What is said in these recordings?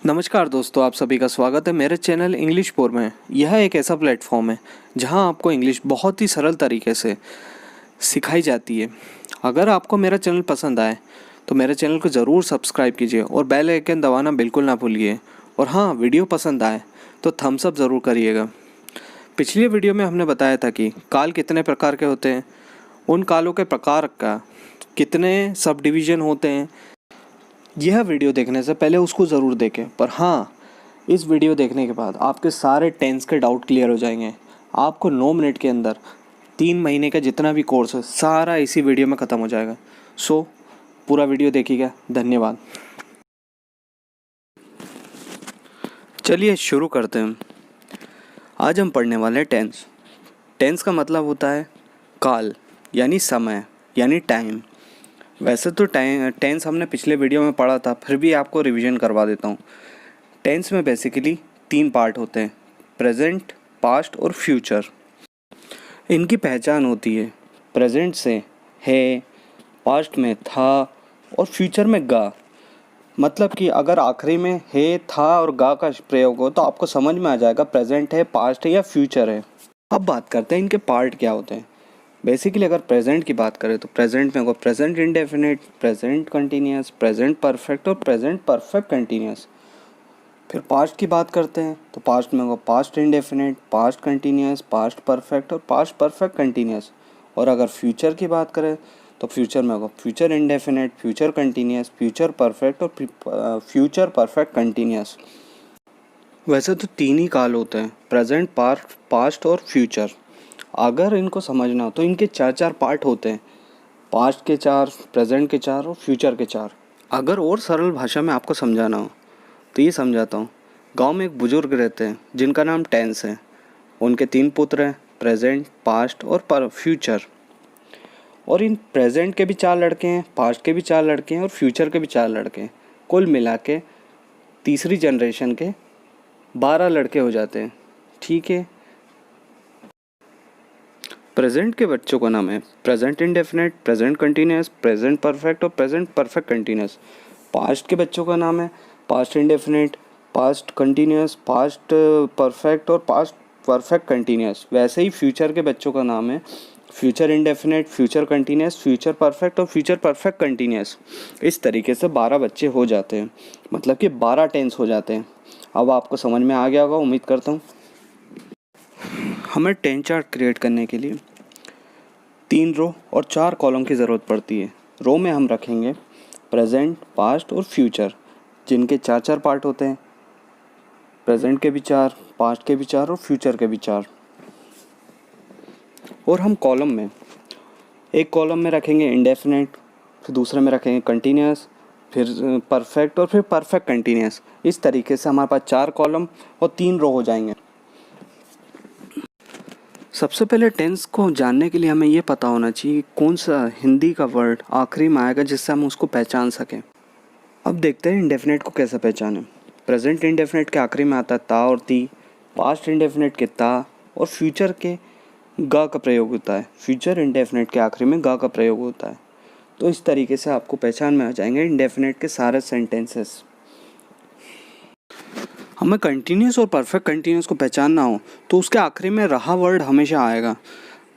नमस्कार दोस्तों, आप सभी का स्वागत है मेरे चैनल इंग्लिश पोर में। यह एक ऐसा प्लेटफॉर्म है जहां आपको इंग्लिश बहुत ही सरल तरीके से सिखाई जाती है। अगर आपको मेरा चैनल पसंद आए तो मेरे चैनल को ज़रूर सब्सक्राइब कीजिए और बेल आइकन दबाना बिल्कुल ना भूलिए। और हाँ, वीडियो पसंद आए तो थम्स अप ज़रूर करिएगा। पिछली वीडियो में हमने बताया था कि काल कितने प्रकार के होते हैं, उन कालों के प्रकार का कितने सब डिवीज़न होते हैं। यह वीडियो देखने से पहले उसको ज़रूर देखें, पर हाँ, इस वीडियो देखने के बाद आपके सारे टेंस के डाउट क्लियर हो जाएंगे। आपको 9 मिनट के अंदर 3 महीने का जितना भी कोर्स है सारा इसी वीडियो में ख़त्म हो जाएगा। सो पूरा वीडियो देखिएगा। धन्यवाद। चलिए शुरू करते हैं। आज हम पढ़ने वाले हैं टेंस। टेंस का मतलब होता है काल, यानी समय, यानी टाइम। वैसे तो टेंस हमने पिछले वीडियो में पढ़ा था, फिर भी आपको रिवीजन करवा देता हूँ। टेंस में बेसिकली 3 पार्ट होते हैं, प्रेजेंट, पास्ट और फ्यूचर। इनकी पहचान होती है प्रेजेंट से है, पास्ट में था और फ्यूचर में गा। मतलब कि अगर आखिरी में है, था और गा का प्रयोग हो तो आपको समझ में आ जाएगा प्रेजेंट है, पास्ट है या फ्यूचर है। अब बात करते हैं इनके पार्ट क्या होते हैं। बेसिकली अगर प्रेजेंट की बात करें तो प्रेजेंट में होगा present indefinite, present continuous, present perfect और प्रेजेंट परफेक्ट कंटिन्यूस। फिर पास्ट की बात करते हैं तो पास्ट में होगा past indefinite, past continuous, past perfect और पास्ट परफेक्ट कंटिन्यूस। और अगर फ्यूचर की बात करें तो फ्यूचर में होगा future indefinite, future continuous, future perfect और फ्यूचर परफेक्ट कंटिन्यूस। वैसे तो 3 ही काल होते हैं, प्रेजेंट, पास्ट और फ्यूचर। अगर इनको समझना हो तो इनके 4 पार्ट होते हैं, पास्ट के 4, प्रेजेंट के 4 और फ्यूचर के 4। अगर और सरल भाषा में आपको समझाना हो तो ये समझाता हूँ। गांव में एक बुजुर्ग रहते हैं जिनका नाम टेंस है। उनके 3 पुत्र हैं, प्रेजेंट, पास्ट और फ्यूचर। और इन प्रेजेंट के भी 4 लड़के हैं, पास्ट के भी 4 लड़के हैं और फ्यूचर के भी 4 लड़के हैं। कुल मिला के तीसरी जनरेशन के 12 लड़के हो जाते हैं। ठीक है। प्रेजेंट के बच्चों का नाम है present indefinite, present continuous, present perfect और प्रेजेंट परफेक्ट कंटिन्यूस। पास्ट के बच्चों का नाम है past indefinite, past continuous, past perfect और पास्ट परफेक्ट कंटिन्यूस। वैसे ही फ्यूचर के बच्चों का नाम है future indefinite, future continuous, future perfect और फ्यूचर परफेक्ट कंटिन्यूस। इस तरीके से 12 बच्चे हो जाते हैं, मतलब कि 12 टेंस हो जाते हैं। अब आपको समझ में आ गया होगा, उम्मीद करता हूँ। हमें टेन चार्ट क्रिएट करने के लिए 3 रो और 4 कॉलम की ज़रूरत पड़ती है। रो में हम रखेंगे प्रेजेंट, पास्ट और फ्यूचर, जिनके 4 पार्ट होते हैं, प्रेजेंट के भी 4, पास्ट के भी 4 और फ्यूचर के भी 4। और हम कॉलम में, एक कॉलम में रखेंगे इंडेफिनिट, फिर दूसरे में रखेंगे कंटिन्यूस, फिर परफेक्ट और फिर परफेक्ट कंटिन्यूस। इस तरीके से हमारे पास 4 कॉलम और 3 रो हो जाएंगे। सबसे पहले टेंस को जानने के लिए हमें ये पता होना चाहिए कौन सा हिंदी का वर्ड आखिरी में आएगा जिससे हम उसको पहचान सकें। अब देखते हैं इंडेफिनिट को कैसे पहचानें। प्रेजेंट इंडेफिनिट के आखिरी में आता है ता और ती, पास्ट इंडेफिनिट के ता और फ्यूचर के गा का प्रयोग होता है। फ्यूचर इंडेफिनिट के आखिरी में गा का प्रयोग होता है। तो इस तरीके से आपको पहचान में आ जाएंगे इंडेफिनिट के सारे सेंटेंसेस। हमें कंटिन्यूस और परफेक्ट कंटिन्यूस को पहचानना हो तो उसके आखिरी में रहा वर्ड हमेशा आएगा।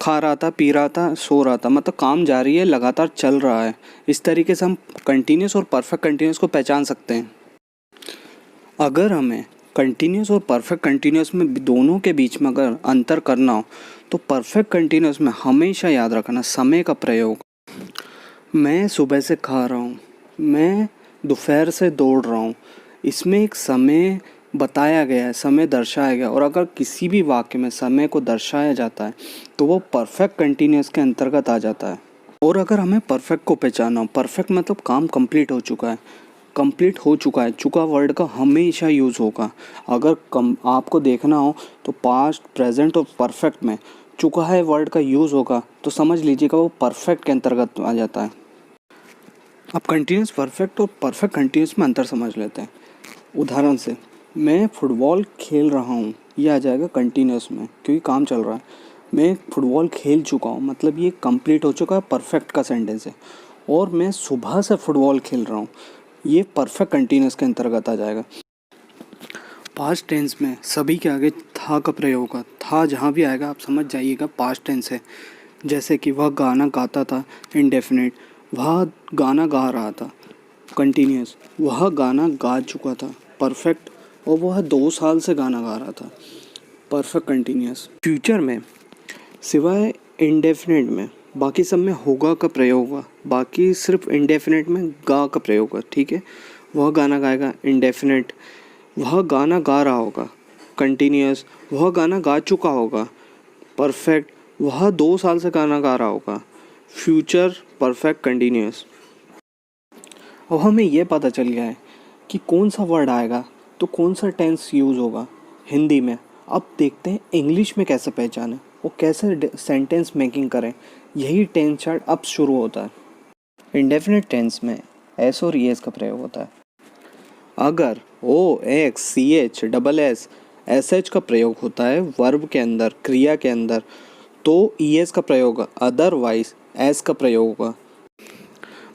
खा रहा था, पी रहा था, सो रहा था, मतलब काम जारी है, लगातार चल रहा है। इस तरीके से हम कंटिन्यूस और परफेक्ट कंटिन्यूस को पहचान सकते हैं। अगर हमें कंटिन्यूस और परफेक्ट कंटिन्यूस में दोनों के बीच में अगर अंतर करना हो तो परफेक्ट कंटिन्यूस में हमेशा याद रखना समय का प्रयोग। मैं सुबह से खा रहा हूँ, मैं दोपहर से दौड़ रहा हूँ। इसमें एक समय बताया गया है, समय दर्शाया गया। और अगर किसी भी वाक्य में समय को दर्शाया जाता है तो वो परफेक्ट कंटिन्यूस के अंतर्गत आ जाता है। और अगर हमें परफेक्ट को पहचानना हो, परफेक्ट मतलब काम कंप्लीट हो चुका है, कंप्लीट हो चुका है, चुका वर्ड का हमेशा यूज़ होगा। अगर आपको देखना हो तो पास्ट, प्रेजेंट और परफेक्ट में चुका है वर्ड का यूज़ होगा तो समझ लीजिएगा वो परफेक्ट के अंतर्गत आ जाता है। अब कंटिन्यूस परफेक्ट और परफेक्ट कंटिन्यूस में अंतर समझ लेते हैं। उदाहरण से, मैं फुटबॉल खेल रहा हूँ, ये आ जाएगा कंटिन्यूस में क्योंकि काम चल रहा है। मैं फुटबॉल खेल चुका हूँ, मतलब ये कंप्लीट हो चुका है, परफेक्ट का सेंटेंस है। और मैं सुबह से फुटबॉल खेल रहा हूँ, ये परफेक्ट कंटिन्यूस के अंतर्गत आ जाएगा। पास्ट टेंस में सभी के आगे था का प्रयोग होगा। था जहाँ भी आएगा आप समझ जाइएगा पास्ट टेंस है। जैसे कि वह गाना गाता था, इंडेफिनिट। वह गाना गा रहा था, कंटिन्यूस। वह गाना गा चुका था, परफेक्ट। और वह 2 साल से गाना गा रहा था, परफेक्ट कंटिन्यूस। फ्यूचर में सिवाय इंडेफिनिट में बाकी सब में होगा का प्रयोग होगा। बाकी सिर्फ इंडेफिनिट में गा का प्रयोग होगा, ठीक है। वह गाना गाएगा, इंडेफिनिट। वह गाना गा रहा होगा, कंटिन्यूस। वह गाना गा चुका होगा, परफेक्ट। वह 2 साल से गाना गा रहा होगा, फ्यूचर परफेक्ट कंटिन्यूस। अब हमें यह पता चल गया है कि कौन सा वर्ड आएगा तो कौन सा टेंस यूज़ होगा हिंदी में। अब देखते हैं इंग्लिश में कैसे पहचानें और कैसे सेंटेंस मेकिंग करें। यही टेंस चार्ट अब शुरू होता है। इंडेफिनिट टेंस में एस और ई एस का प्रयोग होता है। अगर O X C H double S S H का प्रयोग होता है वर्ब के अंदर, क्रिया के अंदर, तो ई एस का प्रयोग होगा। अदरवाइज एस का प्रयोग होगा।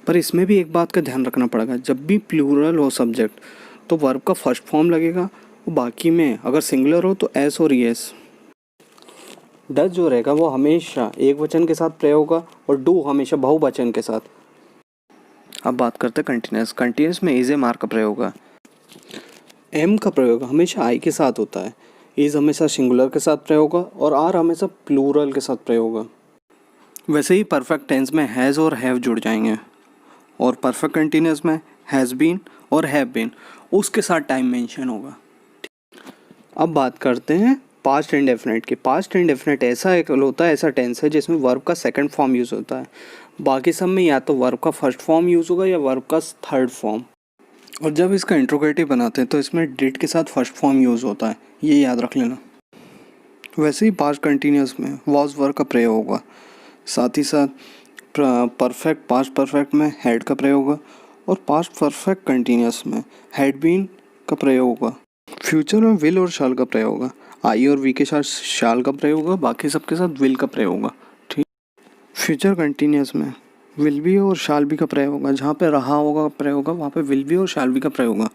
पर इसमें भी एक बात का ध्यान रखना पड़ेगा, जब भी प्लूरल हो सब्जेक्ट तो वर्ब का फर्स्ट फॉर्म लगेगा, और बाकी में अगर सिंगुलर हो तो एस और ई एस। डज जो रहेगा वो हमेशा एक वचन के साथ प्रयोग होगा और डू हमेशा बहुवचन के साथ। अब बात करते हैं कंटिन्यूस। कंटिन्यूस में इज ए मार का प्रयोग होगा। एम का प्रयोग हमेशा आई के साथ होता है। इज हमेशा सिंगुलर के साथ प्रयोग होगा और आर हमेशा प्लूरल के साथ प्रयोग होगा। वैसे ही परफेक्ट टेंस में हैज़ और हैव जुड़ जाएंगे, और परफेक्ट कंटिन्यूस में हैज़ बीन और हैव बीन उसके साथ टाइम मेंशन होगा। अब बात करते हैं पास्ट इंडेफिनिट की। पास्ट इंडेफिनिट ऐसा एक होता है, ऐसा टेंस है जिसमें वर्ब का सेकंड फॉर्म यूज़ होता है। बाकी सब में या तो वर्ब का फर्स्ट फॉर्म यूज़ होगा या वर्ब का थर्ड फॉर्म। और जब इसका इंट्रोगेटिव बनाते हैं तो इसमें डिड के साथ फर्स्ट फॉर्म यूज़ होता है, ये याद रख लेना। वैसे ही पास्ट कंटिन्यूस में वॉज वर्ब का प्रयोग होगा। साथ ही साथ परफेक्ट पास्ट परफेक्ट में हैड का प्रयोग होगा, और पास्ट परफेक्ट कंटिन्यूस में हैड बीन का प्रयोग होगा। फ्यूचर में विल और शाल का प्रयोग होगा। आई और वी के साथ शाल का प्रयोग होगा, बाकी सबके साथ विल का प्रयोग होगा, ठीक। फ्यूचर कंटिन्यूस में विल बी और शाल बी का प्रयोग होगा। जहाँ पे रहा होगा प्रयोग होगा वहाँ पे विल बी और शाल बी का प्रयोग होगा।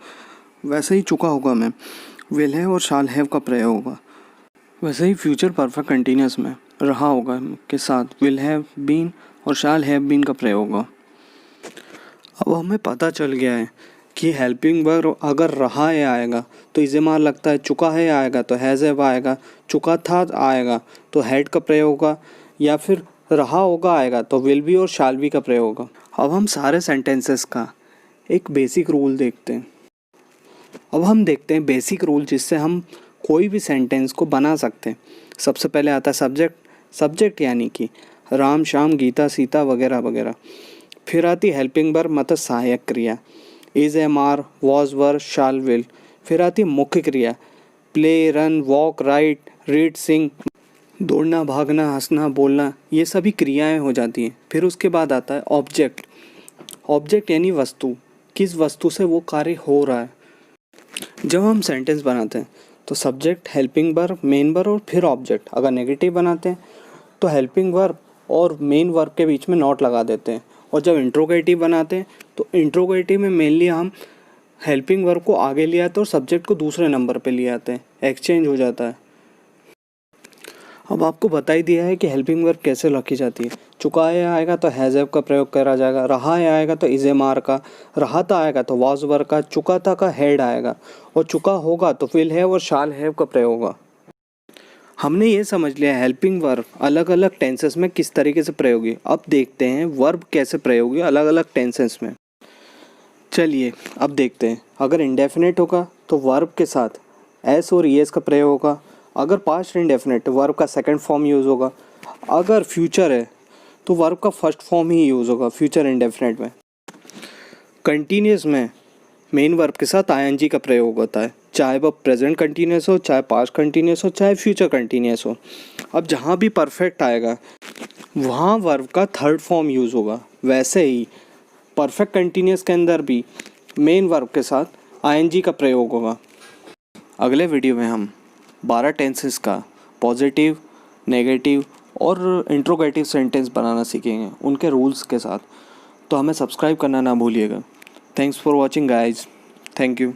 वैसे ही चुका होगा में विल है और शाल हैव का प्रयोग होगा। वैसे ही फ्यूचर परफेक्ट कंटिन्यूस में रहा होगा के साथ विल हैव बीन और शाल हैव बीन का प्रयोग होगा। अब हमें पता चल गया है कि हेल्पिंग वर्ब अगर रहा है आएगा तो इसे मार लगता है, चुका है आएगा तो हैज़ हैव आएगा, चुका था आएगा तो हैड का प्रयोग होगा, या फिर रहा होगा आएगा तो विल बी और शाल बी का प्रयोग होगा। अब हम सारे सेंटेंसेस का एक बेसिक रूल देखते हैं। अब हम देखते हैं बेसिक रूल जिससे हम कोई भी सेंटेंस को बना सकते हैं। सबसे पहले आता है सब्जेक्ट। सब्जेक्ट यानी कि राम श्याम गीता सीता वगैरह वगैरह। फिर आती हेल्पिंग वर्ब मतलब सहायक क्रिया, is am are was were shall will. फिर आती मुख्य क्रिया, play run walk write read sing. दौड़ना भागना हंसना बोलना ये सभी क्रियाएं हो जाती हैं। फिर उसके बाद आता है ऑब्जेक्ट। ऑब्जेक्ट यानी वस्तु, किस वस्तु से वो कार्य हो रहा है। जब हम सेंटेंस बनाते हैं तो subject, helping verb, main verb और फिर ऑब्जेक्ट। अगर नेगेटिव बनाते हैं तो हेल्पिंग वर्ब और मेन वर्ब के बीच में नॉट लगा देते हैं। और जब इंट्रोगेटिव बनाते हैं तो इंट्रोगेटिव में मेनली हम हेल्पिंग वर्ब को आगे ले आते हैं और सब्जेक्ट को दूसरे नंबर पे ले आते हैं, एक्सचेंज हो जाता है। अब आपको बता ही दिया है कि हेल्पिंग वर्ब कैसे लिखी जाती है। चुका है आएगा तो हैज़ हैव का प्रयोग करा जाएगा, रहा है आएगा तो इज एम आर का, रहा था आएगा तो वॉज वर का, चुका था का हैड आएगा, और चुका होगा तो विल हैव और शाल हैव का प्रयोग होगा। हमने ये समझ लिया हेल्पिंग वर्ब अलग अलग टेंसेस में किस तरीके से प्रयोगी। अब देखते हैं वर्ब कैसे प्रयोगी अलग अलग टेंसेस में। चलिए अब देखते हैं। अगर इंडेफिनिट होगा तो वर्ब के साथ एस और ई एस का प्रयोग होगा। अगर पास्ट इंडेफिनिट वर्ब का सेकंड फॉर्म यूज़ होगा। अगर फ्यूचर है तो वर्ब का फर्स्ट फॉर्म ही यूज़ होगा फ्यूचर इंडेफिनिट में। कंटिन्यूस में मेन वर्ब के साथ आईएनजी का प्रयोग होता है, चाहे वह प्रेजेंट कंटिन्यूस हो, चाहे पास्ट कंटिन्यूस हो, चाहे फ्यूचर कंटिन्यूस हो। अब जहाँ भी परफेक्ट आएगा वहाँ वर्ब का थर्ड फॉर्म यूज़ होगा। वैसे ही परफेक्ट कंटिन्यूस के अंदर भी मेन वर्ब के साथ आईएनजी का प्रयोग होगा। अगले वीडियो में हम 12 टेंसेस का पॉजिटिव, नेगेटिव और इंट्रोगेटिव सेंटेंस बनाना सीखेंगे उनके रूल्स के साथ। तो हमें सब्सक्राइब करना ना भूलिएगा। Thanks for watching guys. Thank you.